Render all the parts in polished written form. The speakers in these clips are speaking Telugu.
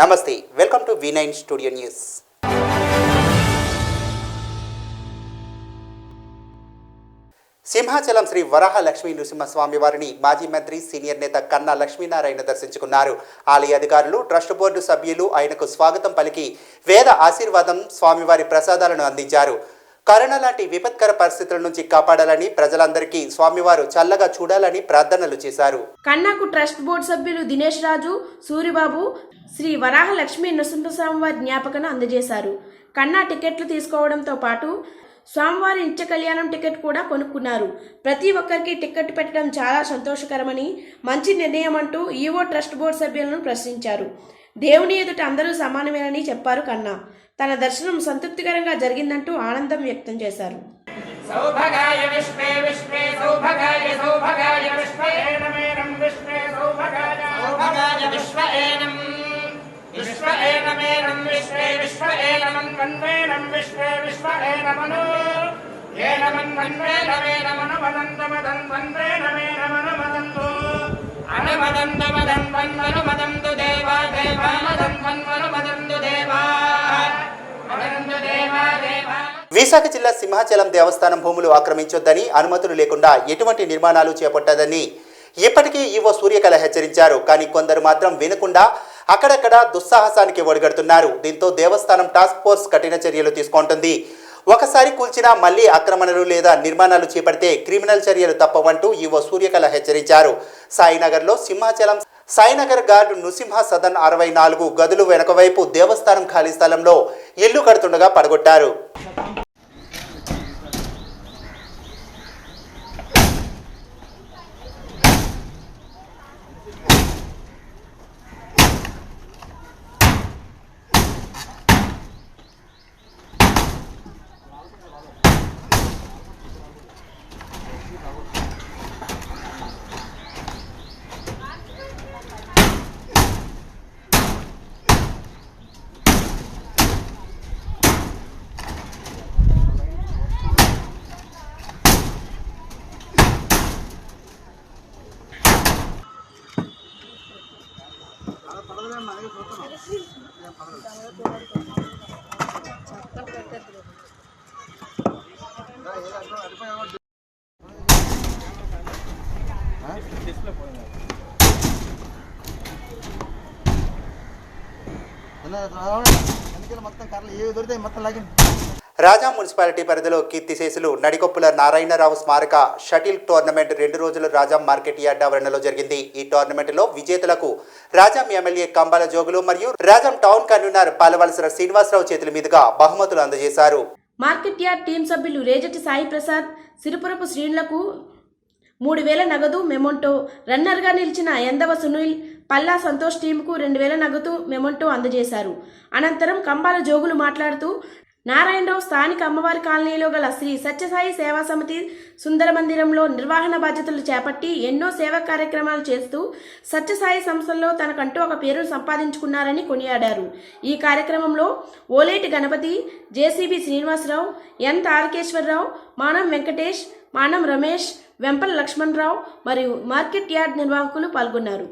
నమస్తే, welcome to V9 studio news. Simhachalam Sri Varaha Lakshmi Nrusimhaswamy వారిని మాజీ మంత్రి సీనియర్ నేత కన్నా లక్ష్మీనారాయణ దర్శించుకున్నారు. ఆలయ అధికారులు, ట్రస్ట్ బోర్డు సభ్యులు ఆయనకు స్వాగతం పలికి వేద ఆశీర్వాదం, స్వామివారి ప్రసాదాలను అందించారు. కరోనా లాంటి విపత్కర పరిస్థితుల నుంచి కాపాడాలని, ప్రజలందరికీ స్వామివారు చల్లగా చూడాలని ప్రార్థనలు చేశారు. కన్నాకు ట్రస్ట్ బోర్డు సభ్యులు దినేష్ రాజు, సూరిబాబు శ్రీ వరాహ లక్ష్మీ నృసింహస్వామి వారి జ్ఞాపకను అందజేశారు. కన్నా టికెట్లు తీసుకోవడంతో పాటు స్వామివారి నిత్య కళ్యాణం టికెట్ కూడా కొనుక్కున్నారు. ప్రతి ఒక్కరికి టికెట్ పెట్టడం చాలా సంతోషకరమని, మంచి నిర్ణయం అంటూ ఈవో ట్రస్ట్ బోర్డు సభ్యులను ప్రశ్నించారు. దేవుని ఎదుట అందరూ సమానమేనని చెప్పారు కన్నా. తన దర్శనం సంతృప్తికరంగా జరిగిందంటూ ఆనందం వ్యక్తం చేశారు. సౌభగాయ విశ్వే విశ్వే సౌభగాయ సౌభగాయ విశ్వే నమేనం విశ్వే సౌభగాయ సౌభగాయ విశ్వేనం విశ్వేనమేనం విశ్వే విశ్వేనం వన్వేనం విశ్వే విశ్వేనమను ఏనమన్ వన్వేనమేనమను వదంతమదం వన్వేనమేనమను వదంతు అనుమదంతమదం వన్వను వదంతు దేవా దేవామదం వన్వను వదంతు దేవా వదంతు దేవా దేవా. విశాఖ జిల్లా సింహాచలం దేవస్థానం భూములు ఆక్రమించొద్దని, అనుమతులు లేకుండా ఎటువంటి నిర్మాణాలు చేపట్టదని ఇప్పటికీ ఈవో సూర్యకళ హెచ్చరించారు. కానీ కొందరు మాత్రం వినకుండా అక్కడక్కడ దుస్సాహసానికి ఒడిగడుతున్నారు. దీంతో దేవస్థానం టాస్క్ ఫోర్స్ కఠిన చర్యలు తీసుకుంటుంది. ఒకసారి కూల్చినా మళ్లీ ఆక్రమణలు లేదా నిర్మాణాలు చేపడితే క్రిమినల్ చర్యలు తప్పవంటూ ఈవో సూర్యకళ హెచ్చరించారు. సాయినగర్లో సింహాచలం సాయినగర్ గార్డు నృసింహ సదన్ 64 గదులు వెనకవైపు దేవస్థానం ఖాళీ స్థలంలో ఇల్లు కడుతుండగా పడగొట్టారు. రాజా మున్సిపాలిటీ పరిధిలో కీర్తిశేషులు నడికొప్పుల నారాయణరావు స్మారక షటిల్ టోర్నమెంట్ 2 రోజులు రాజా మార్కెట్ యార్డ్ ఆవరణలో జరిగింది. ఈ టోర్నమెంట్లో విజేతలకు రాజాం ఎమ్మెల్యే కంబాల జోగులు మరియు రాజాం టౌన్ కన్వీనర్ పాలవలసిన శ్రీనివాసరావు చేతుల మీదుగా బహుమతులు అందజేశారు. మార్కెట్ యార్డ్ టీం సభ్యులు రేజటి సాయి ప్రసాద్, సిరిపురపు శ్రీనులకు 3000 నగదు మెమోంటో, రన్నర్గా నిలిచిన ఎందవ సునీల్, పల్లా సంతోష్ టీంకు 2000 నగదు మెమోంటో అందజేశారు. అనంతరం కంబాల జోగులు మాట్లాడుతూ నారాయణరావు స్థానిక అమ్మవారి కాలనీలో గల శ్రీ సత్యసాయి సేవా సమితి సుందర మందిరంలో నిర్వహణ బాధ్యతలు చేపట్టి ఎన్నో సేవా కార్యక్రమాలు చేస్తూ సత్యసాయి సంస్థల్లో తనకంటూ ఒక పేరును సంపాదించుకున్నారని కొనియాడారు. ఈ కార్యక్రమంలో ఓలేటి గణపతి, జేసీబీ శ్రీనివాసరావు, ఎన్ తారకేశ్వరరావు, మానం వెంకటేష్, మానం రమేష్, వెంపల లక్ష్మణరావు మరియు మార్కెట్ యార్డ్ నిర్వాహకులు పాల్గొన్నారు.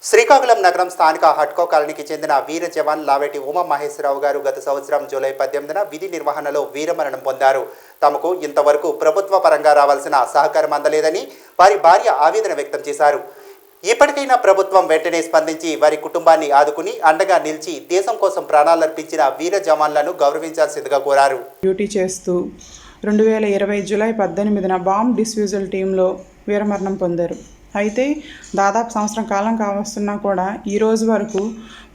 శ్రీకాకుళం నగరం స్థానిక హట్కో కాలనీకి చెందిన వీర జవాన్ లావేటి ఉమా మహేశ్వరరావు గారు గత సంవత్సరం జూలై 18న విధి నిర్వహణలో వీరమరణం పొందారు. తమకు ఇంతవరకు ప్రభుత్వ పరంగా రావాల్సిన సహకారం అందలేదని వారి భార్య ఆవేదన వ్యక్తం చేశారు. ఇప్పటికైనా ప్రభుత్వం వెంటనే స్పందించి వారి కుటుంబాన్ని ఆదుకుని అండగా నిలిచి దేశం కోసం ప్రాణాలర్పించిన వీర జవాన్లను గౌరవించాల్సిందిగా కోరారు. డ్యూటీ చేస్తూ 2020 జూలై 18న బాంబ్ డిస్ఫ్యూజల్ టీంలో వీరమరణం పొందారు. అయితే దాదాపు సంవత్సరం కాలం కావస్తున్నా కూడా ఈ రోజు వరకు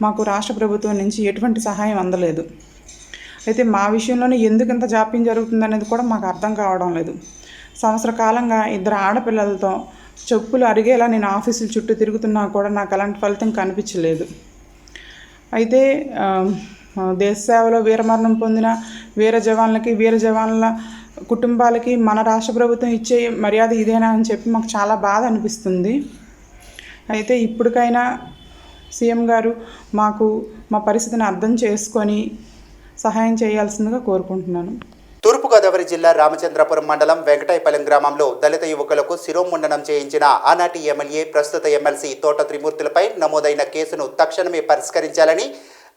మాకు రాష్ట్ర ప్రభుత్వం నుంచి ఎటువంటి సహాయం అందలేదు. అయితే మా విషయంలోనే ఎందుకు ఇంత జాప్యం జరుగుతుందనేది కూడా మాకు అర్థం కావడం లేదు. సంవత్సర కాలంగా 2 ఆడపిల్లలతో చెప్పులు అరిగేలా నేను ఆఫీసుల చుట్టూ తిరుగుతున్నా కూడా నాకు అలాంటి ఫలితం కనిపించలేదు. అయితే దేశ సేవలో వీరమరణం పొందిన వీర జవాన్ల కుటుంబాలకి మన రాష్ట్ర ప్రభుత్వం ఇచ్చే మర్యాద ఇదేనా అని చెప్పి మాకు చాలా బాధ అనిపిస్తుంది. అయితే ఇప్పటికైనా సీఎం గారు మాకు మా పరిస్థితిని అర్థం చేసుకొని సహాయం చేయాల్సిందిగా కోరుకుంటున్నాను. తూర్పుగోదావరి జిల్లా రామచంద్రపురం మండలం వెంకటాయపాలెం గ్రామంలో దళిత యువకులకు శిరోముండనం చేయించిన ఆనాటి ఎమ్మెల్యే ప్రస్తుత ఎమ్మెల్సీ తోట త్రిమూర్తులపై నమోదైన కేసును తక్షణమే పరిష్కరించాలని,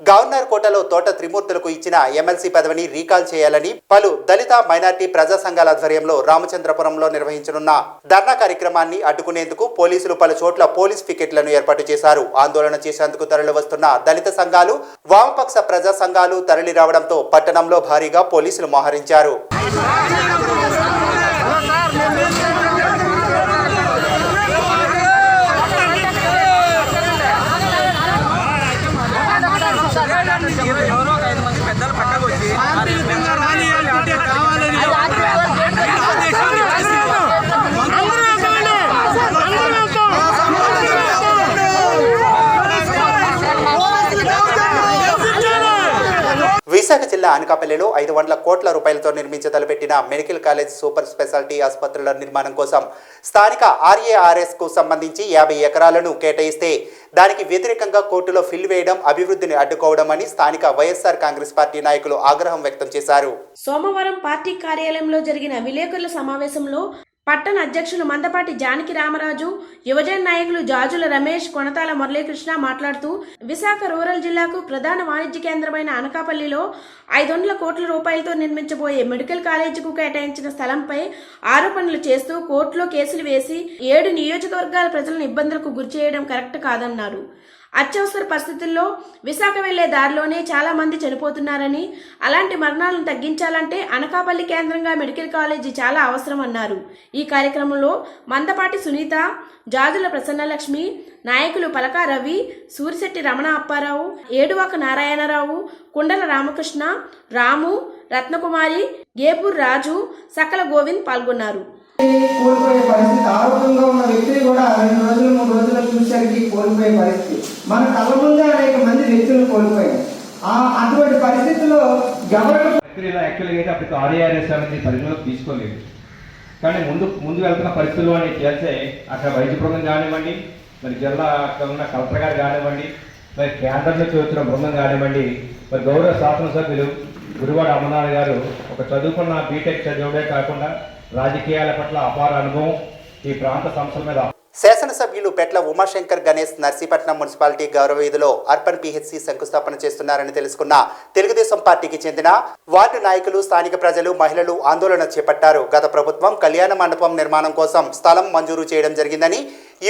గవర్నర్ కోటలో తోట త్రిమూర్తులకు ఇచ్చిన ఎమ్మెల్సీ పదవిని రీకాల్ చేయాలని పలు దళిత మైనార్టీ ప్రజా సంఘాల ఆధ్వర్యంలో రామచంద్రపురంలో నిర్వహించనున్న ధర్నా కార్యక్రమాన్ని అడ్డుకునేందుకు పోలీసులు పలు చోట్ల పోలీస్ పికెట్లను ఏర్పాటు చేశారు. ఆందోళన చేసేందుకు తరలి వస్తున్న దళిత సంఘాలు, వామపక్ష ప్రజా సంఘాలు తరలి రావడంతో పట్టణంలో భారీగా పోలీసులు మోహరించారు. విశాఖ జిల్లా అనకాపల్లిలో 500 కోట్ల రూపాయలతో నిర్మించతలపెట్టిన మెడికల్ కాలేజ్ సూపర్ స్పెషాలిటీ ఆసుపత్రుల నిర్మాణం కోసం స్థానిక ఆర్ఏఆర్ఎస్కు సంబంధించి 50 ఎకరాలను కేటాయిస్తే దానికి వ్యతిరేకంగా కోర్టులో ఫిల్ వేయడం అభివృద్ధిని అడ్డుకోవడం అని స్థానిక వైఎస్ఆర్ కాంగ్రెస్ పార్టీ నాయకులు ఆగ్రహం వ్యక్తం చేశారు. సోమవారం పార్టీ కార్యాలయంలో జరిగిన విలేకరుల సమావేశంలో పట్టణ అధ్యక్షులు మందపాటి జానకి రామరాజు, యువజన నాయకులు జాజుల రమేష్, కొనతాల మురళీకృష్ణ మాట్లాడుతూ విశాఖ రూరల్ జిల్లాకు ప్రధాన వాణిజ్య కేంద్రమైన అనకాపల్లిలో 500 కోట్ల రూపాయలతో నిర్మించబోయే మెడికల్ కాలేజీకు కేటాయించిన స్థలంపై ఆరోపణలు చేస్తూ కోర్టులో కేసులు వేసి 7 నియోజకవర్గాల ప్రజలను ఇబ్బందులకు గురిచేయడం కరెక్ట్ కాదన్నారు. అత్యవసర పరిస్థితుల్లో విశాఖ వెళ్లే దారిలోనే చాలా మంది చనిపోతున్నారని, అలాంటి మరణాలను తగ్గించాలంటే అనకాపల్లి కేంద్రంగా మెడికల్ కాలేజీ చాలా అవసరం అన్నారు. ఈ కార్యక్రమంలో మందపాటి సునీత, జాజుల ప్రసన్నలక్ష్మి, నాయకులు పలకా రవి, సూరిశెట్టి రమణ అప్పారావు, ఏడువాక నారాయణరావు, కుండల రామకృష్ణ, రాము, రత్నకుమారి, గేపూర్ రాజు, సకల గోవింద్ పాల్గొన్నారు. కోల్పోయే పరిస్థితి, ఆరోగ్యంగా ఉన్న వ్యక్తిని కూడా 2 రోజులు 3 రోజులు చూసరికి కోల్పోయే పరిస్థితి మన కళ్ళ ముందే అనేక మంది వ్యక్తులు కోల్పోయారు. అటువంటి పరిస్థితుల్లో యాక్చువల్గా అప్పటికి ఆర్ఏఆర్ఎస్ అనేది పరిగణలోకి తీసుకోలేదు. కానీ ముందు వెళ్తున్న పరిస్థితుల్లో అని చేస్తే అక్కడ వైద్య బృందం కానివ్వండి, మరి జిల్లా ఉన్న కలెక్టర్ గారు కానివ్వండి, మరి కేంద్రం నుంచి వచ్చిన బృందం కానివ్వండి, మరి గౌరవ శాసనసభ్యులు గురువాడ అమర్నాథ్ గారు ఒక చదువుకున్న బీటెక్ చదివడే కాకుండా రాజకీయాల పట్ల అపార అనుభవం, ఈ ప్రాంత సంస్థల మీద. శాసనసభ్యులు పెట్ల ఉమాశంకర్ గణేష్ నర్సీపట్నం మున్సిపాలిటీ గౌరవ వీధిలో అర్బన్ పిహెచ్సి శంకుస్థాపన చేస్తున్నారని తెలుసుకున్న తెలుగుదేశం పార్టీకి చెందిన వార్డు నాయకులు, స్థానిక ప్రజలు, మహిళలు ఆందోళన చేపట్టారు. గత ప్రభుత్వం కళ్యాణ మండపం నిర్మాణం కోసం స్థలం మంజూరు చేయడం జరిగిందని,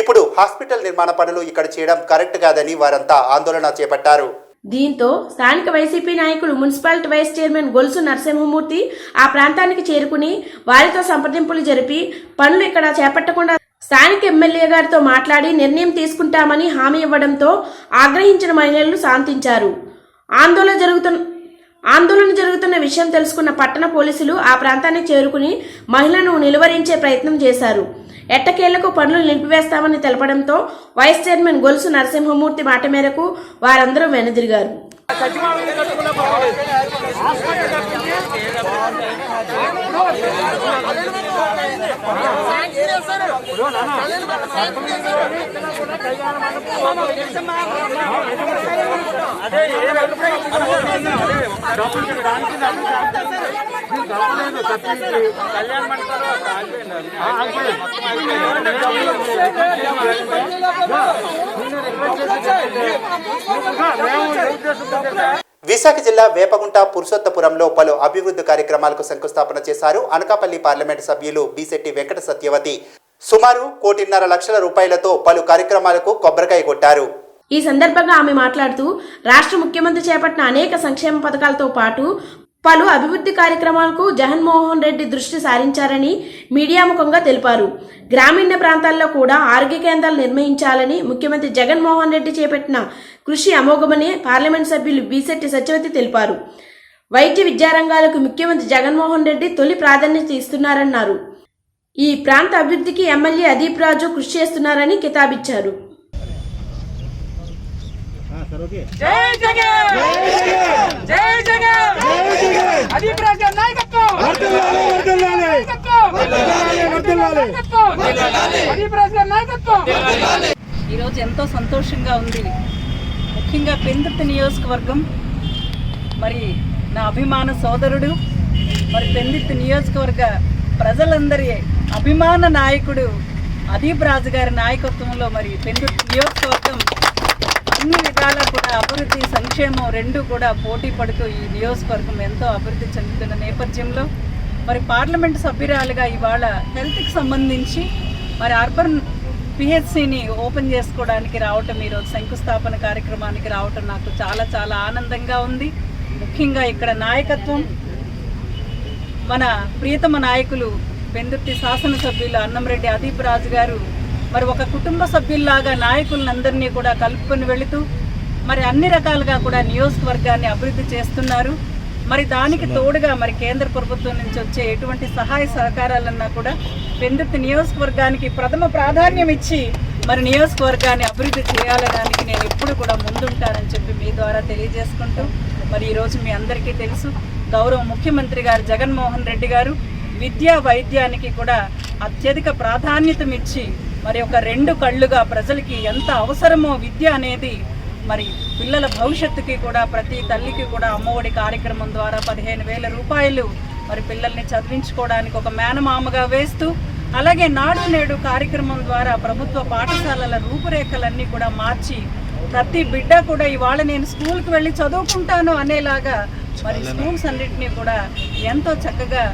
ఇప్పుడు హాస్పిటల్ నిర్మాణ పనులు ఇక్కడ చేయడం కరెక్ట్ కాదని వారంతా ఆందోళన చేపట్టారు. దీంతో స్థానిక వైసీపీ నాయకులు మున్సిపాలిటీ వైస్ చైర్మన్ గొలుసు నరసింహమూర్తి ఆ ప్రాంతానికి చేరుకుని వారితో సంప్రదింపులు జరిపి పనులు ఇక్కడ చేపట్టకుండా స్థానిక ఎమ్మెల్యే గారితో మాట్లాడి నిర్ణయం తీసుకుంటామని హామీ ఇవ్వడంతో ఆగ్రహించిన మహిళలు శాంతించారు. ఆందోళన జరుగుతున్న విషయం తెలుసుకున్న పట్టణ పోలీసులు ఆ ప్రాంతానికి చేరుకుని మహిళను నిలువరించే ప్రయత్నం చేశారు. ఎట్టకేళ్లకు పనులు నిలిపివేస్తామని తెలపడంతో వైస్ చైర్మన్ గొలుసు నరసింహమూర్తి మాట మేరకు వారందరూ వెనుదిరిగారు. విశాఖ జిల్లా వేపగుంట పురుషోత్తపురంలో పలు అభివృద్ధి కార్యక్రమాలకు శంకుస్థాపన చేశారు. అనకాపల్లి పార్లమెంటు సభ్యులు బీశెట్టి వెంకట సత్యవతి సుమారు 1.5 లక్షల రూపాయలతో పలు కార్యక్రమాలకు కొబ్బరికాయ కొట్టారు. ఈ సందర్భంగా ఆమె మాట్లాడుతూ రాష్ట్ర ముఖ్యమంత్రి చేపట్టిన అనేక సంక్షేమ పథకాలతో పాటు పలు అభివృద్ధి కార్యక్రమాలకు జగన్మోహన్ రెడ్డి దృష్టి సారించారని మీడియా ముఖంగా తెలిపారు. గ్రామీణ ప్రాంతాల్లో కూడా ఆరోగ్య కేంద్రాలు నిర్మించాలని ముఖ్యమంత్రి జగన్మోహన్ రెడ్డి చేపట్టిన కృషి అమోఘమని పార్లమెంట్ సభ్యులు బీశెట్టి సత్యవతి తెలిపారు. వైద్య విద్యారంగాలకు ముఖ్యమంత్రి జగన్మోహన్ రెడ్డి తొలి ప్రాధాన్యత ఇస్తున్నారన్నారు. ఈ ప్రాంత అభివృద్ధికి ఎమ్మెల్యే అదీప్ రాజు కృషి చేస్తున్నారని కితాబిచ్చారు. జై జగన్ జై జగన్ అదీప్ రాజు నాయకత్వం అదీప్ రాజు నాయకత్వం. ఈరోజు ఎంతో సంతోషంగా ఉంది. ముఖ్యంగా పెందుర్తి నియోజకవర్గం మరి నా అభిమాన సోదరుడు, మరి పెందుర్తి నియోజకవర్గ ప్రజలందరి అభిమాన నాయకుడు అదీప్ రాజు గారి నాయకత్వంలో మరి పెందుర్తి నియోజకవర్గం అన్ని విధాలా కూడా అభివృద్ధి సంక్షేమం రెండు కూడా పోటీ పడుతూ ఈ నియోజకవర్గం ఎంతో అభివృద్ధి చెందుతున్న నేపథ్యంలో మరి పార్లమెంటు సభ్యురాలుగా ఇవాళ హెల్త్కి సంబంధించి మరి అర్బన్ పిహెచ్సిని ఓపెన్ చేసుకోవడానికి రావటం, ఈరోజు శంకుస్థాపన కార్యక్రమానికి రావటం నాకు చాలా చాలా ఆనందంగా ఉంది. ముఖ్యంగా ఇక్కడ నాయకత్వం మన ప్రియతమ నాయకులు పెందుర్తి శాసనసభ్యులు అన్నంరెడ్డి అదీప్ రాజు గారు మరి ఒక కుటుంబ సభ్యుల్లాగా నాయకులందరినీ కూడా కలుపుకొని వెళుతూ మరి అన్ని రకాలుగా కూడా నియోజకవర్గాన్ని అభివృద్ధి చేస్తున్నారు. మరి దానికి తోడుగా మరి కేంద్ర ప్రభుత్వం నుంచి వచ్చే ఎటువంటి సహాయ సహకారాలన్నా కూడా పెందుర్తి నియోజకవర్గానికి ప్రథమ ప్రాధాన్యం ఇచ్చి మరి నియోజకవర్గాన్ని అభివృద్ధి చేయాలడానికి నేను ఎప్పుడు కూడా ముందుంటానని చెప్పి మీ ద్వారా తెలియజేసుకుంటూ మరి ఈరోజు మీ అందరికీ తెలుసు గౌరవ ముఖ్యమంత్రి గారు జగన్మోహన్ రెడ్డి గారు విద్యా వైద్యానికి కూడా అత్యధిక ప్రాధాన్యతనిచ్చి మరి ఒక రెండు కళ్ళుగా ప్రజలకి ఎంత అవసరమో విద్య అనేది మరి పిల్లల భవిష్యత్తుకి కూడా ప్రతి తల్లికి కూడా అమ్మఒడి కార్యక్రమం ద్వారా 15,000 రూపాయలు మరి పిల్లల్ని చదివించుకోవడానికి ఒక మేనమామగా వేస్తూ, అలాగే నాడు నేడు కార్యక్రమం ద్వారా ప్రభుత్వ పాఠశాలల రూపురేఖలన్నీ కూడా మార్చి ప్రతి బిడ్డ కూడా ఇవాళ నేను స్కూల్కి వెళ్ళి చదువుకుంటాను అనేలాగా మరి స్కూల్స్ అన్నింటినీ కూడా ఎంతో చక్కగా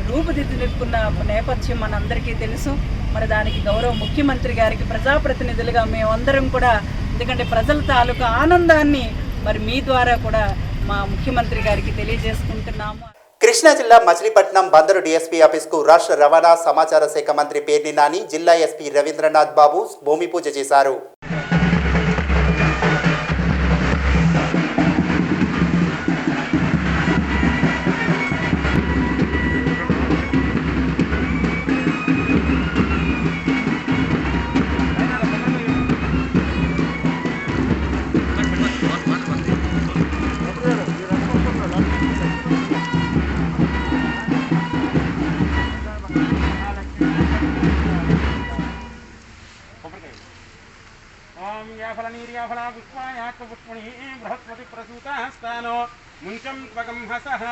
రూపుదిద్దుకున్న నేపథ్యం మనందరికీ తెలుసు. మరి దానికి గౌరవ ముఖ్యమంత్రి గారికి ప్రజాప్రతినిధులుగా మేమందరం కూడా, ఎందుకంటే ప్రజల తాలూకా ఆనందాన్ని మరి మీ ద్వారా కూడా మా ముఖ్యమంత్రి గారికి తెలియజేసుకుంటున్నాము. కృష్ణా జిల్లా మచిలీపట్నం బందరు డీఎస్పీ ఆఫీస్కు రాష్ట్ర రవాణా సమాచార శాఖ మంత్రి పేర్ని నాని, జిల్లా ఎస్పీ రవీంద్రనాథ్ బాబు భూమి పూజ చేశారు. బృహస్పతి ప్రసూతాస్తానో ముంచం త్వగం హసః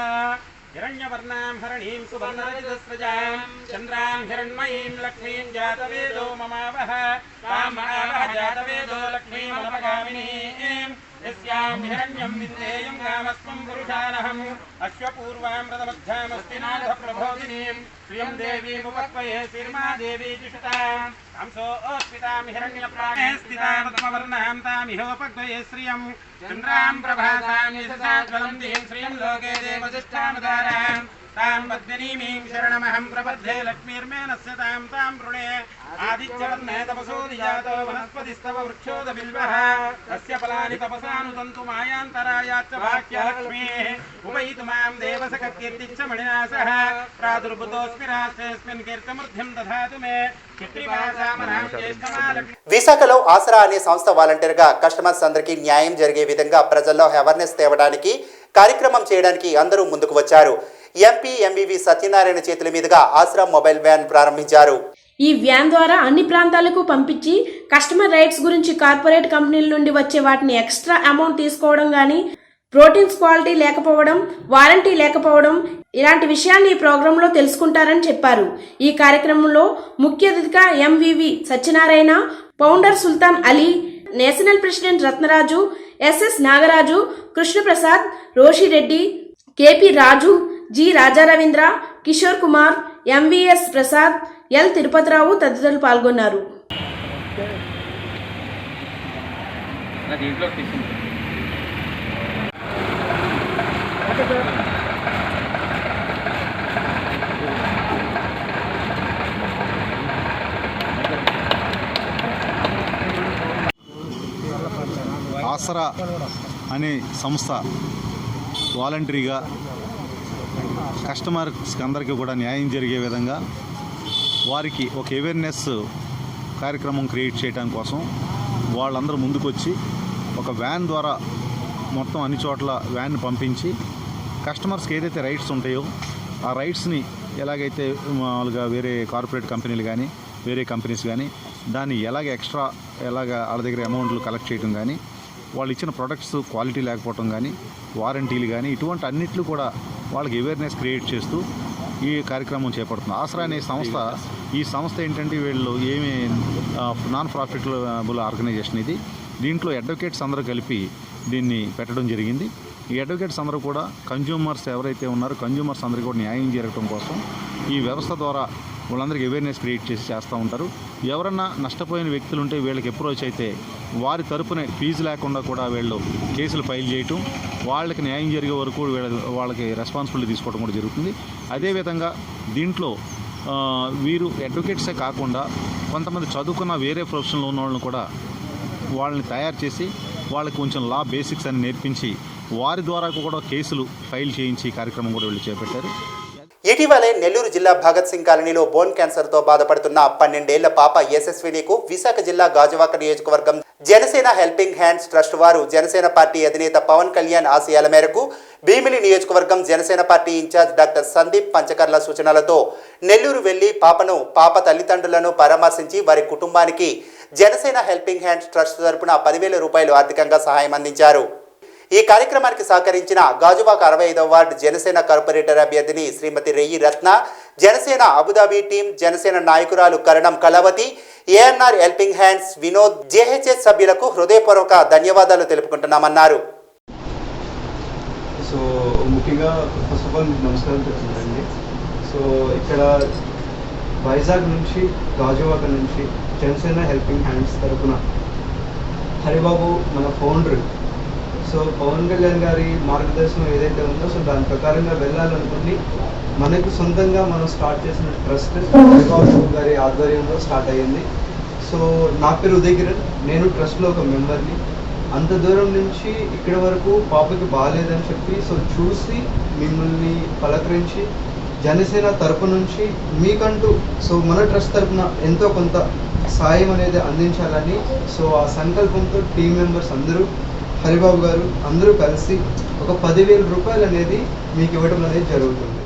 हिरण्यवर्णां हरणीं सुवर्णरजतस्रजां चन्द्रां हिरण्मयीं लक्ष्मीं जातवेदो ममावह कामावह जातवेदो लक्ष्मीमलपगामिनीं यस्यां हिरण्यं विन्देयं कामस्त्वं पुरुषानहम् अश्वपूर्वां रथमध्यामस्ति नाथः प्रबोधिनीं श्रियं देवीमुपक्वये श्रीर्मा देवी जुषतां हंसोऽस्मितां हिरण्यप्राणे स्थितां पद्मवर्णां तामिहोपक्वये श्रियं चन्द्रां प्रभासां यशसा ज्वलन्तीं श्रियं लोके देवजिष्ठामदारां तां पद्मिनीमीं शरणमहं प्रपद्ये लक्ष्मीर्मेनस्य तां तां वृणे आदित्यवर्णे तपसोऽधिजातो वनस्पतिस्तव वृक्षोदबिल्वः तस्य फलानि तपसानुतन्तु मायान्तरायाच्च भाग्यलक्ष्मीः उपैतु मां देवसखकीर्तिच्च मणिनासः प्रादुर्भूतोऽस्मि राष्ट्रेऽस्मिन् कीर्तिमूर्तिं दधातु मे విశాఖలో ఆసరా అనే సంస్థ వాలంటీర్గా కస్టమర్స్ అందరికీ న్యాయం జరిగే విధంగా ప్రజల్లో అవేర్నెస్ తేవడానికి కార్యక్రమం చేయడానికి అందరూ ముందుకు వచ్చారు. ఎంపీ ఎంవివి సత్యనారాయణ చేతుల మీదుగా ఆసరా మొబైల్ వ్యాన్ ప్రారంభించారు. ఈ వ్యాన్ ద్వారా అన్ని ప్రాంతాలకు పంపించి కస్టమర్ రైట్స్ గురించి కార్పొరేట్ కంపెనీల నుండి వచ్చే వాటిని ఎక్స్ట్రా అమౌంట్ తీసుకోవడం కానీ, ప్రోటీన్స్ క్వాలిటీ లేకపోవడం, వారంటీ లేకపోవడం ఇలాంటి విషయాన్ని ఈ ప్రోగ్రాంలో తెలుసుకుంటారని చెప్పారు. ఈ కార్యక్రమంలో ముఖ్య అతిథిగా MVV Satyanarayana, founder Sultan Ali, national president Ratnaraju, SS Nagaraju, Krishnaprasad, Roshireddy, KP Raju, G Rajaravindra, Kishore Kumar, MVS Prasad, L Tirupathirao తదితరులు పాల్గొన్నారు. ఆసరా అనే సంస్థ వాలంటరీగా కస్టమర్స్ అందరికీ కూడా న్యాయం జరిగే విధంగా వారికి ఒక అవేర్నెస్ కార్యక్రమం క్రియేట్ చేయడం కోసం వాళ్ళందరూ ముందుకొచ్చి ఒక వ్యాన్ ద్వారా మొత్తం అన్ని చోట్ల వ్యాన్ పంపించి కస్టమర్స్కి ఏదైతే రైట్స్ ఉంటాయో ఆ రైట్స్ని ఎలాగైతే మామూలుగా వేరే కార్పొరేట్ కంపెనీలు కానీ వేరే కంపెనీస్ కానీ దాన్ని ఎక్స్ట్రా వాళ్ళ దగ్గర అమౌంట్లు కలెక్ట్ చేయడం కానీ వాళ్ళు ఇచ్చిన ప్రొడక్ట్స్ క్వాలిటీ లేకపోవడం కానీ వారంటీలు కానీ ఇటువంటి అన్నిట్లు కూడా వాళ్ళకి అవేర్నెస్ క్రియేట్ చేస్తూ ఈ కార్యక్రమం చేపడుతుంది. ఆసరా అనే ఈ సంస్థ ఏంటంటే వీళ్ళు ఏమి నాన్ ప్రాఫిటబుల్ ఆర్గనైజేషన్ ఇది. దీంట్లో అడ్వకేట్స్ అందరూ కలిపి దీన్ని పెట్టడం జరిగింది. ఈ అడ్వకేట్స్ అందరూ కూడా కన్జ్యూమర్స్ ఎవరైతే ఉన్నారో కన్జ్యూమర్స్ అందరికీ కూడా న్యాయం జరగడం కోసం ఈ వ్యవస్థ ద్వారా వాళ్ళందరికీ అవేర్నెస్ క్రియేట్ చేస్తూ ఉంటారు. ఎవరన్నా నష్టపోయిన వ్యక్తులు ఉంటే వీళ్ళకి అప్రోచ్ అయితే వారి తరపున ఫీజు లేకుండా కూడా వీళ్ళు కేసులు ఫైల్ చేయటం, వాళ్ళకి న్యాయం జరిగే వరకు వాళ్ళకి రెస్పాన్సిబిలిటీ తీసుకోవడం కూడా జరుగుతుంది. అదేవిధంగా దీంట్లో వీరు అడ్వకేట్సే కాకుండా కొంతమంది చదువుకున్న వేరే ప్రొఫెషన్లో ఉన్న వాళ్ళని కూడా వాళ్ళని తయారు చేసి వాళ్ళకి కొంచెం లా బేసిక్స్ అని నేర్పించి వారి ద్వారా కూడా కేసులు ఫైల్ చేయించి కార్యక్రమం కూడా వీళ్ళు చేపట్టారు. ఇటీవలే నెల్లూరు జిల్లా భగత్ సింగ్ కాలనీలో బోన్ క్యాన్సర్తో బాధపడుతున్న 12 ఏళ్ల పాప యశస్వినికు విశాఖ జిల్లా గాజువాక నియోజకవర్గం జనసేన హెల్పింగ్ హ్యాండ్స్ ట్రస్ట్ వారు జనసేన పార్టీ అధినేత పవన్ కళ్యాణ్ ఆశయాల మేరకు భీమిలి నియోజకవర్గం Janasena party incharge doctor Sandeep Panchakarla సూచనలతో నెల్లూరు వెళ్లి పాప తల్లిదండ్రులను పరామర్శించి వారి కుటుంబానికి జనసేన హెల్పింగ్ హ్యాండ్స్ ట్రస్ట్ తరపున 10,000 రూపాయలు ఆర్థికంగా సహాయం అందించారు. ఈ కార్యక్రమానికి సహకరించిన గాజువాక 65వ వార్డు జనసేన కార్పొరేటర్ అభ్యర్థిని శ్రీమతి రెయ్యి రత్న, జనసేన అబుదాబి టీం, జనసేన నాయకురాలు Karanam Kalavathi, ANR helping hands Vinod, JHS సభ్యులకు హృదయపూర్వక ధన్యవాదాలు తెలుపుకుంటున్నామన్నారు. సో ముఖ్యంగా ఫస్ట్ ఆఫ్ ఆల్ నమస్కారం చెప్తున్నానండి. సో ఇక్కడ వైజాగ్ నుంచి గాజువాక నుంచి జనసేన హెల్పింగ్ హ్యాండ్స్ తరఫున హరిబాబు మన ఫౌండర్, సో పవన్ కళ్యాణ్ గారి మార్గదర్శనం ఏదైతే ఉందో సో దాని ప్రకారంగా వెళ్ళాలనుకుని మనకు సొంతంగా మనం స్టార్ట్ చేసిన ట్రస్ట్ హరిబాబు గారి ఆధ్వర్యంలో స్టార్ట్ అయ్యింది. సో నా పేరు ఉదయకిరణ్, నేను ట్రస్ట్లో ఒక మెంబర్ని. అంత దూరం నుంచి ఇక్కడ వరకు పాపకి బాగాలేదని చెప్పి సో చూసి మిమ్మల్ని పలకరించి జనసేన తరపు నుంచి మీకంటూ సో మన ట్రస్ట్ తరపున ఎంతో కొంత సాయం అనేది అందించాలని సో ఆ సంకల్పంతో టీం మెంబర్స్ అందరూ హరిబాబు గారు అందరూ కలిసి ఒక 10,000 రూపాయలు అనేది మీకు ఇవ్వడం అనేది జరుగుతుంది.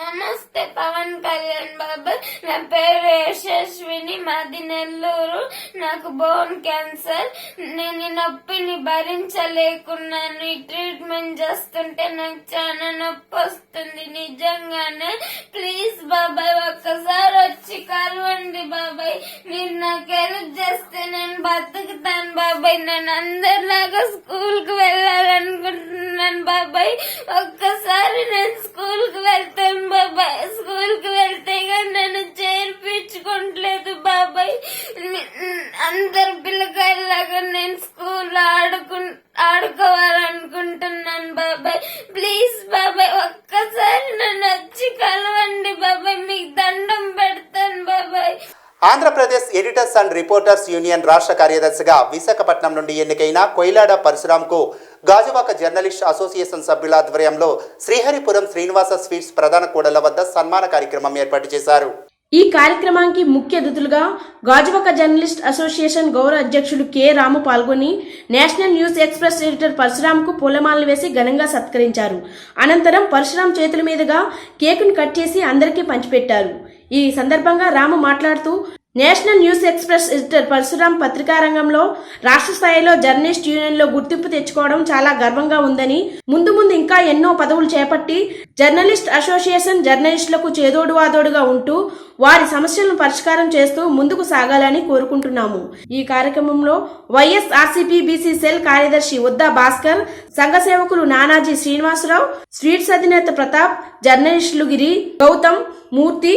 నమస్తే పవన్ కళ్యాణ్ బాబు, నా పేరు యశస్విని, మాది నెల్లూరు. నాకు బోన్ క్యాన్సర్. నేను ఈ నొప్పిని భరించలేకున్నాను. ఈ ట్రీట్మెంట్ చేస్తుంటే నాకు చాలా నొప్పి వస్తుంది. నిజంగానే ప్లీజ్ బాబాయ్ ఒక్కసారి వచ్చి కలవండి బాబాయ్. మీరు నాకు హెల్ప్ చేస్తే నేను బతుకుతాను బాబాయ్. నేను అందరిలాగా స్కూల్ కు వెళ్ళాలనుకుంటున్నాను బాబాయ్. ఒక్కసారి నేను స్కూల్ కు వెళ్తాను బాబాయ్. స్కూల్ కు వెళ్తే కానీ నన్ను చేర్పించుకోవట్లేదు బాబాయ్. అందరు పిల్లకాయలాగా నేను స్కూల్ ఆడుకోవాలనుకుంటున్నాను బాబాయ్. ప్లీజ్ బాబాయ్ ఒక్కసారి నన్ను వచ్చి కలవండి బాబాయ్. మీకు దండం పెడతాను బాబాయ్. Andhra Pradesh editors and reporters union రాష్ట్ర కార్యదర్శిగా విశాఖపట్నం నుండి ఎన్నికైన కొయిలాడ పరశురాంకు గాజువాక జర్నలిస్ట్ అసోసియేషన్ సభ్యుల ఆధ్వర్యంలో శ్రీహరిపురం శ్రీనివాస స్వీట్స్ ప్రధాన కూడళ్ల వద్ద సన్మాన కార్యక్రమం ఏర్పాటు చేశారు. ఈ కార్యక్రమానికి ముఖ్య అతిథులుగా గాజువాక జర్నలిస్ట్ అసోసియేషన్ గౌరవ అధ్యక్షులు కె రాము పాల్గొని నేషనల్ న్యూస్ ఎక్స్ప్రెస్ ఎడిటర్ పరశురాంకు పూలమాలలు వేసి ఘనంగా సత్కరించారు. అనంతరం పరశురాం చేతుల మీదుగా కేకును కట్ చేసి అందరికీ పంచిపెట్టారు. ఈ సందర్భంగా రాము మాట్లాడుతూ national news express editor Parasuram పత్రికా రంగంలో రాష్ట్ర స్థాయిలో జర్నలిస్ట్ యూనియన్లో గుర్తింపు తెచ్చుకోవడం చాలా గర్వంగా ఉందని, ముందు ఇంకా ఎన్నో పదవులు చేపట్టి జర్నలిస్ట్ అసోసియేషన్ జర్నలిస్టులకు చేదోడు వాదోడుగా ఉంటూ వారి సమస్యలను పరిష్కారం చేస్తూ ముందుకు సాగాలని కోరుకుంటున్నాము. ఈ కార్యక్రమంలో వైఎస్ఆర్సీపీ బీసీ సెల్ కార్యదర్శి ఉద్దా భాస్కర్, సంఘ సేవకులు నానాజీ శ్రీనివాసరావు, స్వీట్స్ అధినేత ప్రతాప్, జర్నలిస్టులు గిరి, గౌతమ్, మూర్తి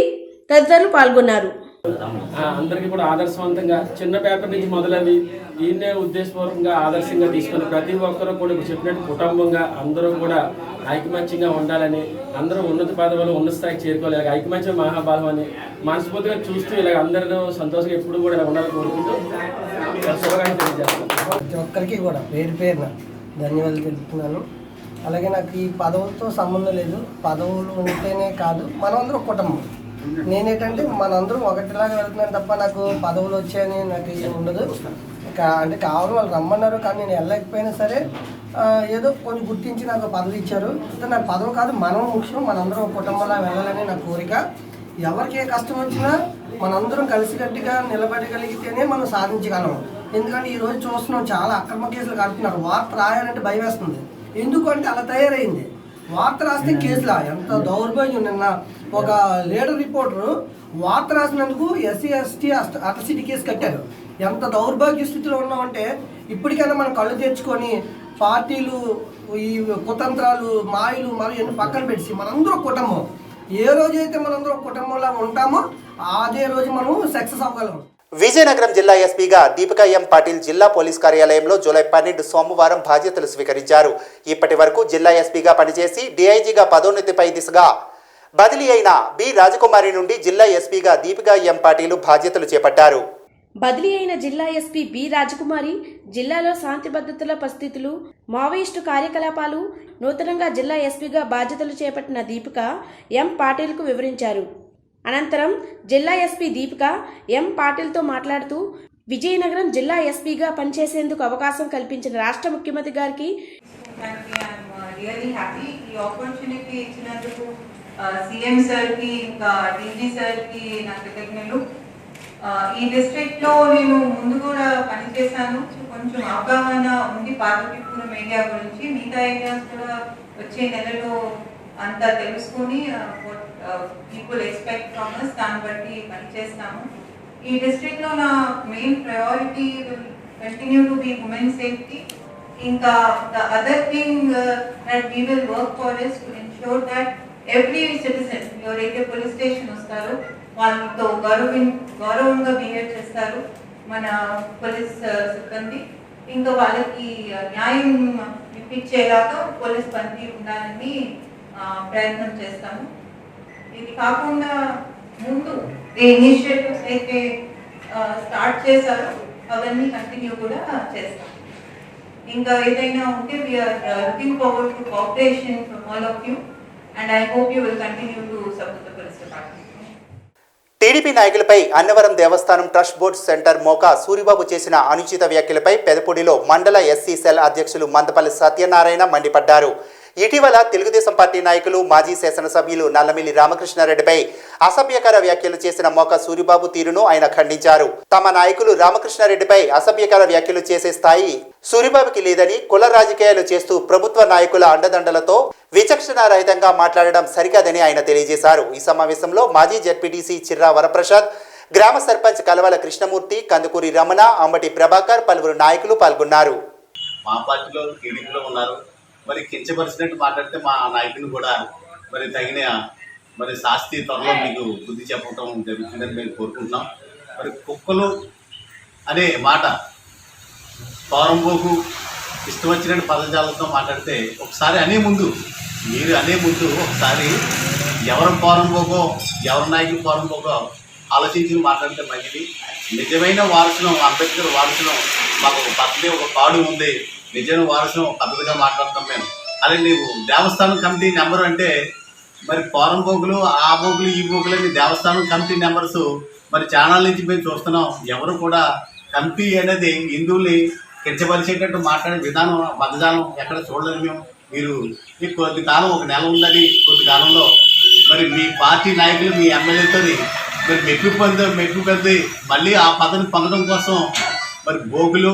తదితరులు పాల్గొన్నారు. అందరికీ కూడా ఆదర్శవంతంగా చిన్న పేపర్ నుంచి మొదలవి దీన్నే ఉద్దేశపూర్వకంగా ఆదర్శంగా తీసుకుని ప్రతి ఒక్కరూ కూడా చెప్పినట్టు కుటుంబంగా అందరూ కూడా ఐకమత్యంగా ఉండాలని, అందరూ ఉన్నత పదవులు ఉన్నత స్థాయికి చేరుకోవాలి, ఐకమత్యం మహాభావం అని మనస్ఫూర్తిగా చూస్తూ ఇలా అందరూ సంతోషంగా ఎప్పుడు కూడా ఇలా ఉండాలని కోరుకుంటూ శుభాకాంక్షలు తెలియజేస్తాను. ప్రతి ఒక్కరికి కూడా పేరు పేరున ధన్యవాదాలు తెలుపుతున్నాను. అలాగే నాకు ఈ పదవులతో సంబంధం లేదు. పదవులు ఉంటేనే కాదు, మనమందరం కుటుంబం. నేనేంటంటే మనందరం ఒకటిలాగా వెళ్తున్నాను తప్ప నాకు పదవులు వచ్చాయని నాకు ఏం ఉండదు. అంటే కావాలి వాళ్ళు రమ్మన్నారు, కానీ నేను వెళ్ళకపోయినా సరే ఏదో కొన్ని గుర్తించి నాకు పదవి ఇచ్చారు. అంటే నాకు పదవి కాదు, మనం ముఖ్యం, మనందరం కుటుంబంలో వెళ్ళాలని నా కోరిక. ఎవరికి ఏ కష్టం వచ్చినా మనందరం కలిసికట్టుగా నిలబడగలిగితేనే మనం సాధించగలం. ఎందుకంటే ఈరోజు చూస్తున్నాం చాలా అక్రమ కేసులు కడుతున్నారు. వార్త రాయాలంటే భయం వేస్తుంది. ఎందుకంటే అలా తయారైంది. వార్త రాస్తే కేసులా, ఎంత దౌర్భాగ్యం. నిన్న ఒక లీడర్ రిపోర్టరు వార్త రాసినందుకు SC ST అట్రాసిటీ కేసు కట్టారు. ఎంత దౌర్భాగ్య స్థితిలో ఉన్నామంటే ఇప్పటికైనా మనం కళ్ళు తెచ్చుకొని పార్టీలు, ఈ కుతంత్రాలు, మాయలు మరి ఎన్ని పక్కన పెట్టి మనందరం కుటుంబం, ఏ రోజైతే మనందరం కుటుంబంలో ఉంటామో అదే రోజు మనం సక్సెస్ అవ్వగలం. విజయనగరం జిల్లా ఎస్పీగా దీపికా ఎం పాటిల్ జిల్లా పోలీస్ కార్యాలయంలో జూలై 12 సోమవారం బాధ్యతలు స్వీకరించారు. ఇప్పటి వరకు జిల్లా ఎస్పీగా పనిచేసి DIGగా పదోన్నతిపై దిశగా బదిలీ అయిన బి రాజకుమారి నుండి జిల్లా ఎస్పీగా దీపికా ఎం పాటిల్ బాధ్యతలు చేపట్టారు. బదిలీ అయిన జిల్లా ఎస్పీ బి రాజకుమారి జిల్లాలో శాంతి భద్రతల పరిస్థితులు, మావోయిస్టు కార్యకలాపాలు, నూతనంగా జిల్లా ఎస్పీగా బాధ్యతలు చేపట్టిన దీపిక ఎం పాటిల్కు వివరించారు. అనంతరం జిల్లా ఎస్పీ దీపిక ఎం పాటిల్తో మాట్లాడుతూ విజయనగరం జిల్లా ఎస్పీగా పనిచేసేందుకు అవకాశం కల్పించిన రాష్ట్ర ముఖ్యమంత్రి గారికి సీఎం సార్కి ఇంకా DG సార్కి నా కృతజ్ఞతలు. ఈ డిస్ట్రిక్ట్లో నేను ముందు కూడా పనిచేశాను. కొంచెం అవగాహన ఉంది పార్వతీపురం ఏరియా గురించి. మిగతా ఏరియాస్ కూడా వచ్చే నెలలో అంతా తెలుసుకొని పీపుల్ ఎక్స్పెక్ట్ ఫ్రమ్ us దాన్ని బట్టి పనిచేస్తాము. ఈ డిస్ట్రిక్ట్లో నా main priority will continue to be women safety. ఇంకా the other thing that we will work for is to ensure that every citizen ఎవరైతే పోలీస్ స్టేషన్ వస్తారో వాళ్ళతో గౌరవంగా బిహేవ్ చేస్తారు మన పోలీస్ సిబ్బంది. ఇంకా వాళ్ళకి న్యాయం ఇప్పించేలాగా పోలీస్ పనితీరు ఉండాలని ప్రయత్నం చేస్తాము. ఇది కాకుండా ముందు ఏ ఇనిషియేటివ్స్ అయితే స్టార్ట్ చేశారో అవన్నీ కంటిన్యూ కూడా చేస్తాం. ఇంకా ఏదైనా ఉంటే we are looking forward to cooperation from all of you and I hope you will continue to support the police department. TDP నాయకులపై Annavaram Devasthanam trust board centre Moka Suribabu చేసిన అనుచిత వ్యాఖ్యలపై పెదపూడిలో మండల SC సెల్ అధ్యక్షులు మందపల్లి సత్యనారాయణ మండిపడ్డారు. ఇటీవల తెలుగుదేశం పార్టీ నాయకులు మాజీ శాసనసభ్యులు నల్లమిల్లి రామకృష్ణారెడ్డిపై అసభ్యకర వ్యాఖ్యలు చేసిన మోకా సూరిబాబు తీరును ఆయన ఖండించారు. తమ నాయకులు రామకృష్ణారెడ్డిపై అసభ్యకర వ్యాఖ్యలు చేసే స్థాయి సూరిబాబుకి లేదని, కుల రాజకీయాలు చేస్తూ ప్రభుత్వ నాయకుల అండదండలతో విచక్షణారహితంగా మాట్లాడడం సరికాదని ఆయన తెలియజేశారు. ఈ సమావేశంలో మాజీ జెడ్పీటీసీ చిర్రా వరప్రసాద్, గ్రామ సర్పంచ్ కలవల కృష్ణమూర్తి, కందుకూరి రమణ, అంబటి ప్రభాకర్, పలువురు నాయకులు పాల్గొన్నారు. మా పార్టీలో టీడీపీలో ఉన్నారు. మరి కించపరిచినట్టు మాట్లాడితే మా నాయకుని కూడా మరి తగిన శాస్తి త్వరలో మీకు బుద్ధి చెప్పడం జరుగుతుందని మేము కోరుకుంటున్నాం. మరి కుక్కలు అనే మాట పౌరంబోకు ఇష్టం వచ్చినట్టు పదజాలతో మాట్లాడితే ఒకసారి మీరు అనే ముందు ఒకసారి ఎవరి పౌరంబోకో ఎవరి నాయకుని పౌరంబోకో ఆలోచించి మాట్లాడితే మంచిది. నిజమైన వారసును అంబేద్కర్ వారసును మాకు ఒక పద్ధతి ఒక పాడు ఉంది. నిజమైన వారసును పద్ధతిగా మాట్లాడతాం మేము. అదే నీవు దేవస్థానం కమిటీ నెంబరు అంటే మరి ఫారం బోగులు, ఆ బోగులు, ఈ బోగులు అని దేవస్థానం కమిటీ నెంబర్స్ మరి ఛానల్ నుంచి మేము చూస్తున్నాం. ఎవరు కూడా కమిటీ అనేది హిందువుల్ని కించపరిచేటట్టు మాట్లాడే విధానం పదజాలం ఎక్కడ చూడలేదు మేము. మీరు మీకు కొద్ది కాలం ఒక నెల ఉందని కొద్ది కాలంలో మరి మీ పార్టీ నాయకులు మీ ఎమ్మెల్యేతో మరి మెప్పు పొంది మళ్ళీ ఆ పదవిని పొందడం కోసం మరి బోగులు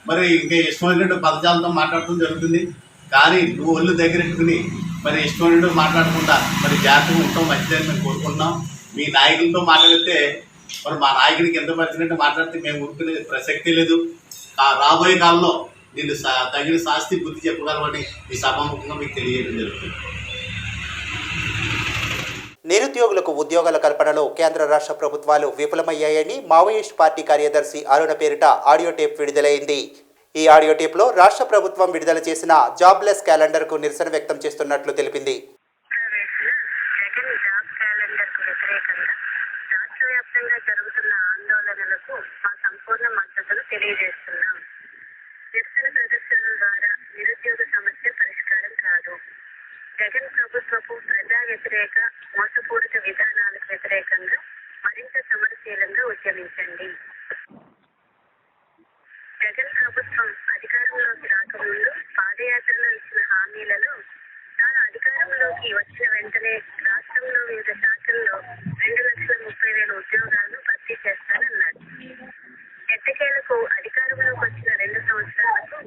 మరి ఇంకా ఇష్టమైనట్టు పదజాలంతో మాట్లాడటం జరుగుతుంది. కానీ నువ్వు ఒళ్ళు దగ్గరెట్టుకుని మరి ఇష్టమైనట్టు మాట్లాడకుండా మరి జాగ్రత్తగా ఉంటాం మంచిదని మేము కోరుకుంటున్నాం. మీ నాయకులతో మాట్లాడితే మరి మా నాయకుడికి ఎంత పరిచినట్టు మాట్లాడితే మేము ఊరుకునే ప్రసక్తి లేదు. రాబోయే కాలంలో నేను తగిన శాస్తి బుద్ధి చెప్పగలమని ఈ సభాముఖంగా మీకు తెలియజేయడం జరుగుతుంది. నిరుద్యోగులకు ఉద్యోగాల కల్పనలో కేంద్ర రాష్ట్ర ప్రభుత్వాలు విఫలమయ్యాయని మావోయిస్ట్ పార్టీ కార్యదర్శి అరుణ పేరిట ఆడియో టేప్ విడుదలైంది. ఈ ఆడియో టేప్లో రాష్ట్ర ప్రభుత్వం విడుదల చేసిన జాబ్లెస్ క్యాలెండర్కు నిరసన వ్యక్తం చేస్తున్నట్లు తెలిపింది. జరుగుతున్న ఆందోళనలకు మా సంపూర్ణ మద్దతును తెలియజేస్తున్నాం. నిరసన ప్రదర్శనల ద్వారా నిరుద్యోగ సమస్య పరిష్కారం కాదు. జగన్ ప్రభుత్వపు ప్రజా వ్యతిరేక మోసపూరిత విధానాలకు వ్యతిరేకంగా మరింత సమరశీలంగా ఉద్యమించండి. జగన్ ప్రభుత్వం అధికారంలోకి రాకముందు పాదయాత్రలో ఇచ్చిన హామీలను తాను అధికారంలోకి వచ్చిన వెంటనే రాష్ట్రంలో వివిధ శాఖల్లో 2,30,000 ఉద్యోగాలను భర్తీ చేస్తానన్నాడు. ఎట్టకేలకు అధికారంలోకి వచ్చిన 2 సంవత్సరాలకు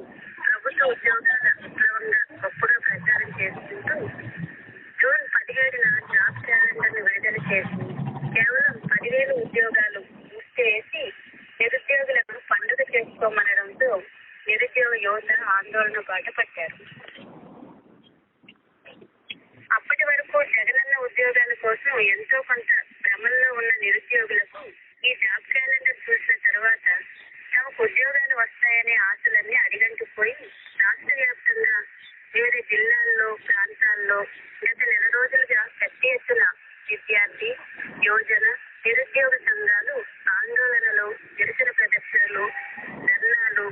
ప్రభుత్వ ఉద్యోగాల విప్లవంగా గొప్పగా ప్రచారం చేసుకుంటూ జూన్ 17న జాబ్ క్యాలెండర్ ను విడుదల చేసి కేవలం 10,000 ఉద్యోగాలు మూసేసి నిరుద్యోగులను పండుగ చేసుకోమనడంతో నిరుద్యోగ యువత ఆందోళన బాట పట్టారు. అప్పటి వరకు జగనన్న ఉద్యోగాల కోసం ఎంతో కొంత భ్రమంలో ఉన్న నిరుద్యోగులకు ఈ జాబ్ క్యాలెండర్ చూసిన తర్వాత తమకు ఉద్యోగాలు వస్తాయనే ఆశలన్నీ అడిగంటిపోయి రాష్ట్ర వ్యాప్తంగా వివిధ జిల్లాల్లో ప్రాంతాల్లో గత నెల రోజులుగా పెద్ద ఎత్తున విద్యార్థి యోజన నిరుద్యోగ సంఘాలు ఆందోళనలు నిరసన ప్రదర్శనలు ధర్నాలు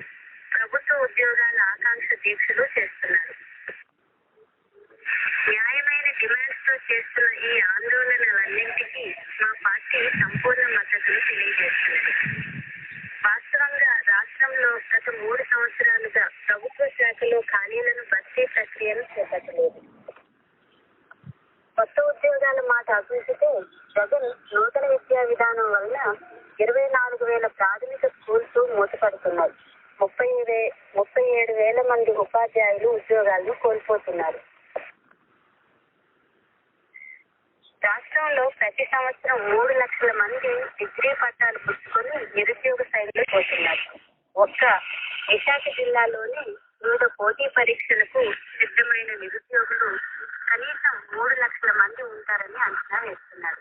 ప్రభుత్వ ఉద్యోగాల ఆకాంక్ష దీక్షలు చేస్తున్నారు. న్యాయమైన డిమాండ్స్ తో చేస్తున్న ఈ ఆందోళనలన్నింటికీ మా పార్టీ సంపూర్ణ మద్దతును తెలియజేస్తున్నది. వాస్తవంగా రాష్ట్రంలో గత 3 సంవత్సరాలుగా ప్రభుత్వ శాఖలో ఖాళీలను భర్తీ ప్రక్రియను చేపట్టలేదు. కొత్త ఉద్యోగాల మాట అభివృద్ధితే జగన్ నూతన విద్యా విధానం వల్ల 24,000 ప్రాథమిక స్కూల్స్ మూతపడుతున్నాయి. 37,000 మంది ఉపాధ్యాయులు ఉద్యోగాలను కోల్పోతున్నారు. రాష్ట్రంలో ప్రతి సంవత్సరం 3 లక్షల మంది డిగ్రీ పట్టాలు పుచ్చుకొని నిరుద్యోగ శైలిలో పోతున్నారు. ఒక్క విశాఖ జిల్లాలోనే వివిధ పోటీ పరీక్షలకు సిద్ధమైన నిరుద్యోగులు కనీసం 3 లక్షల మంది ఉంటారని అంచనా వేస్తున్నారు.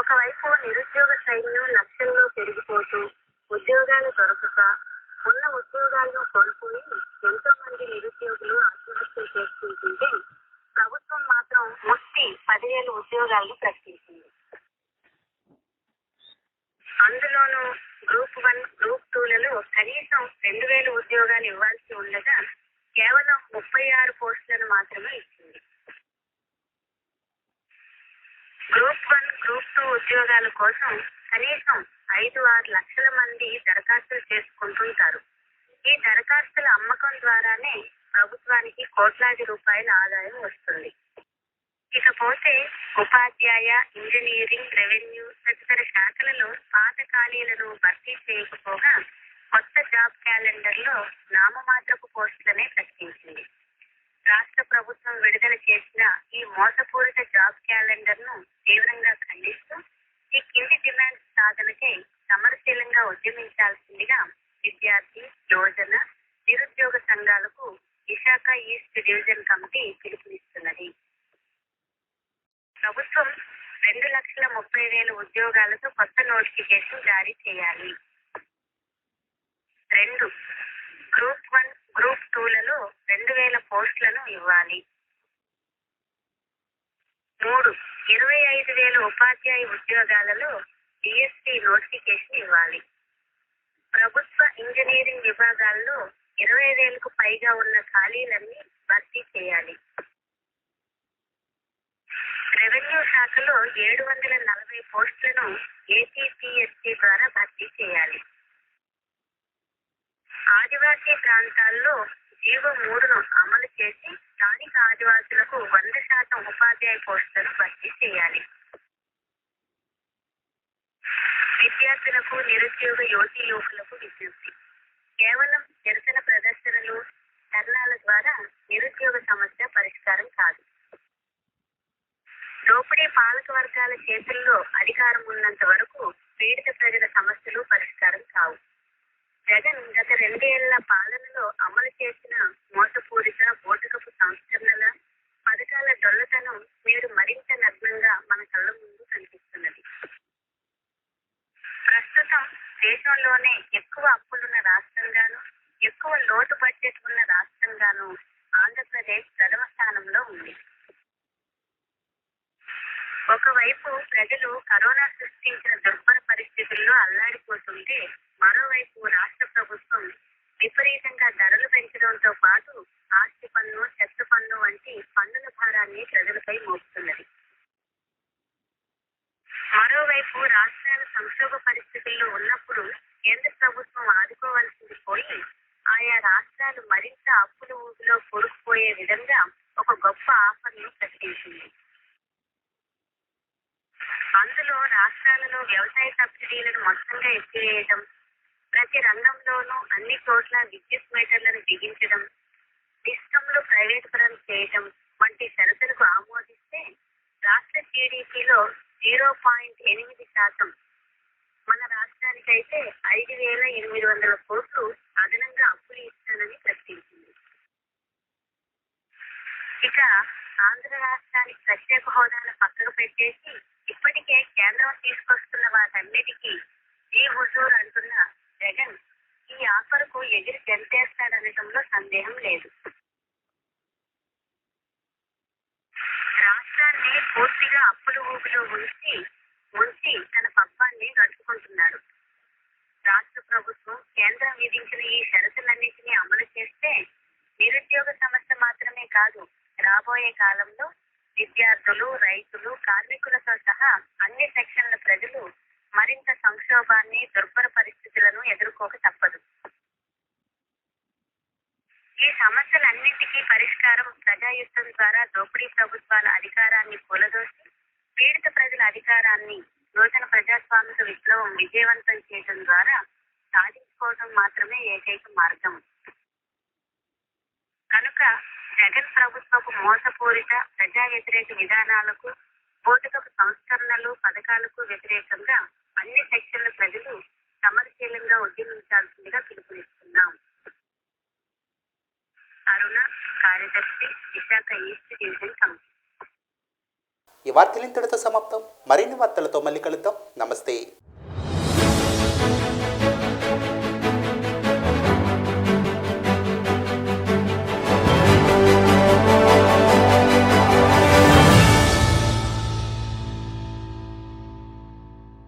ఒకవైపు నిరుద్యోగ సైన్యం లక్షల్లో పెరిగిపోతూ ఉద్యోగాలు దొరకక ఉన్న ఉద్యోగాలను కోల్పోయి ఎంతో మంది నిరుద్యోగులు ఆత్మహత్యలు చేసుకుంటుంటే ప్రభుత్వం మాత్రం ముట్టి 10,000 ఉద్యోగాలను ప్రకటించింది. అందులోనూ గ్రూప్ 1, గ్రూప్ 2లలో కనీసం 2,000 ఉద్యోగాలు ఇవ్వాల్సి ఉండగా కేవలం 36 పోస్టులను మాత్రమే ఇచ్చింది. గ్రూప్ 1, గ్రూప్ 2 ఉద్యోగాల కోసం కనీసం 5-6 లక్షల మంది దరఖాస్తులు చేసుకుంటుంటారు. ఈ దరఖాస్తుల అమ్మకం ద్వారానే ప్రభుత్వానికి కోట్లాది రూపాయల ఆదాయం వస్తుంది. ఇకపోతే ఉపాధ్యాయ, ఇంజనీరింగ్, రెవెన్యూ తదితర శాఖలలో పాత ఖాళీలను భర్తీ చేయకపోగా కొత్త జాబ్ క్యాలెండర్ లో నామమాత్రపు పోస్టులనే ప్రకటించింది. రాష్ట్ర ప్రభుత్వం విడుదల చేసిన ఈ మోసపూరిత జాబ్ క్యాలెండర్ ను తీవ్రంగా ఖండిస్తూ ఈ కింది డిమాండ్స్ సాధనకై సమరశీలంగా ఉద్యమించాల్సిందిగా విద్యార్థి, యోజన, నిరుద్యోగ సంఘాలకు విశాఖ ఈస్ట్ డివిజన్ కమిటీ పిలుపునిస్తున్నది. ప్రభుత్వం 2,30,000 ఉద్యోగాలతో కొత్త నోటిఫికేషన్ జారీ చేయాలి. 2. గ్రూప్ 1, గ్రూప్ 2లలో 2,000 పోస్టులను ఇవ్వాలి. 3. 25,000 ఉపాధ్యాయ ఉద్యోగాలలో డిఎస్సి నోటిఫికేషన్ ఇవ్వాలి. ప్రభుత్వ ఇంజనీరింగ్ విభాగాల్లో 20,000కు పైగా ఉన్న ఖాళీలన్నీ భర్తీ చేయాలి. రెవెన్యూ శాఖలో 740 పోస్టులను ఏపీపీఎస్సీ ద్వారా భర్తీ చేయాలి. ఆదివాసీ ప్రాంతాల్లో జీవో 3ను అమలు చేసి స్థానిక ఆదివాసులకు 100% ఉపాధ్యాయ పోస్టులను భర్తీ చేయాలి. విద్యార్థులకు, నిరుద్యోగ యువతీ యువకులకు విజ్ఞప్తి: కేవలం నిరసన ప్రదర్శనలు, ధర్నాల ద్వారా నిరుద్యోగ సమస్య పరిష్కారం కాదు. దోపిడీ పాలక వర్గాల చేతుల్లో అధికారం ఉన్నంత వరకు పీడిత ప్రజల సమస్యలు పరిష్కారం కావు. జగన్ గత 2 ఏళ్ల పాలనలో అమలు చేసిన మోసపూరిత బోటకపు సంస్కరణల పథకాల డొల్లతనం నేడు మరింత నగ్నంగా మన కళ్ళ ముందు కనిపిస్తున్నది. ప్రస్తుతం దేశంలోనే ఎక్కువ అప్పులున్న రాష్ట్రంగాను, ఎక్కువ లోటు బడ్జెట్ ఉన్న రాష్ట్రంగాను ఆంధ్రప్రదేశ్ ప్రథమ స్థానంలో ఉంది. ఒకవైపు ప్రజలు కరోనా సృష్టించిన దుర్భర పరిస్థితుల్లో అల్లాడిపోతుంటే, మరోవైపు రాష్ట్ర ప్రభుత్వం విపరీతంగా ధరలు పెంచడంతో పాటు ఆస్తి పన్ను, చెత్త పన్ను వంటి పన్నుల భారాన్ని ప్రజలపై మోపుతున్నది. మరోవైపు రాష్ట్రాల సంక్షోభ పరిస్థితుల్లో ఉన్నప్పుడు కేంద్ర ప్రభుత్వం ఆదుకోవాల్సింది పోయి ఆయా రాష్ట్రాలు మరింత అప్పుల ఊబిలో కూరుకుపోయే విధంగా ఒక గొప్ప ఆఫర్ను ప్రకటించింది. అందులో రాష్ట్రాలలో వ్యవసాయ సబ్సిడీలను మొత్తంగా ఎత్తివేయడం, ప్రతి రంగంలోనూ అన్ని చోట్ల విద్యుత్ మీటర్లను బిగించడం, డిస్కంలు ప్రైవేటు పరం చేయడం వంటి షరతులకు ఆమోదిస్తే రాష్ట్ర జీడీపీలో 0.8% మన రాష్ట్రానికైతే 5,800 కోట్లు అదనంగా అప్పులు ఇస్తానని ప్రకటించింది. ఇక ఆంధ్ర రాష్ట్రానికి ప్రత్యేక హోదాను పక్కకు పెట్టేసి ఇప్పటికే కేంద్రం తీసుకొస్తున్న వాటన్నిటికీ ఈ హుజూర్ అంటున్న జగన్ ఈ ఆఫర్కు ఎగిరి గంతేస్తాడనటంలో సందేహం లేదు. రాష్ట్రాన్ని పూర్తిగా అప్పుల ఊబిలో ముంచి తన పబ్బాన్ని గడుపుకుంటున్నాడు. రాష్ట్ర ప్రభుత్వం కేంద్రం విధించిన ఈ షరతులన్నింటినీ అమలు చేస్తే నిరుద్యోగ సమస్య మాత్రమే కాదు, రాబోయే కాలంలో విద్యార్థులు, రైతులు, కార్మికులతో సహా అన్ని సెక్షన్ల ప్రజలు మరింత సంక్షోభాన్ని, దుర్భర పరిస్థితులను ఎదుర్కోక తప్పదు. ఈ సమస్యలన్నింటికీ పరిష్కారం ప్రజాయుద్ధం ద్వారా దోపిడీ ప్రభుత్వాల అధికారాన్ని కూలదోసి పీడిత ప్రజల అధికారాన్ని నూతన ప్రజాస్వామిక విప్లవం విజయవంతం చేయడం ద్వారా సాధించుకోవడం మాత్రమే ఏకైక మార్గం. కనుక జగన్ ప్రభుత్వపు మోసపూరిత ప్రజా వ్యతిరేక విధానాలకు, బోధకపు సంస్కరణలు, పథకాలకు వ్యతిరేకంగా అన్ని సెక్షన్ల ప్రజలు సమరశీలంగా ఉద్యమించాల్సిందిగా పిలుపునిస్తున్నాం. అరుణ, కార్యదర్శి, విశాఖ ఈస్ట్ డివిజన్ కమిటీ. ఈ వార్తలు ఇంతటితో సమాప్తం. మరిన్ని వార్తలతో మళ్ళీ కలుద్దాం. నమస్తే.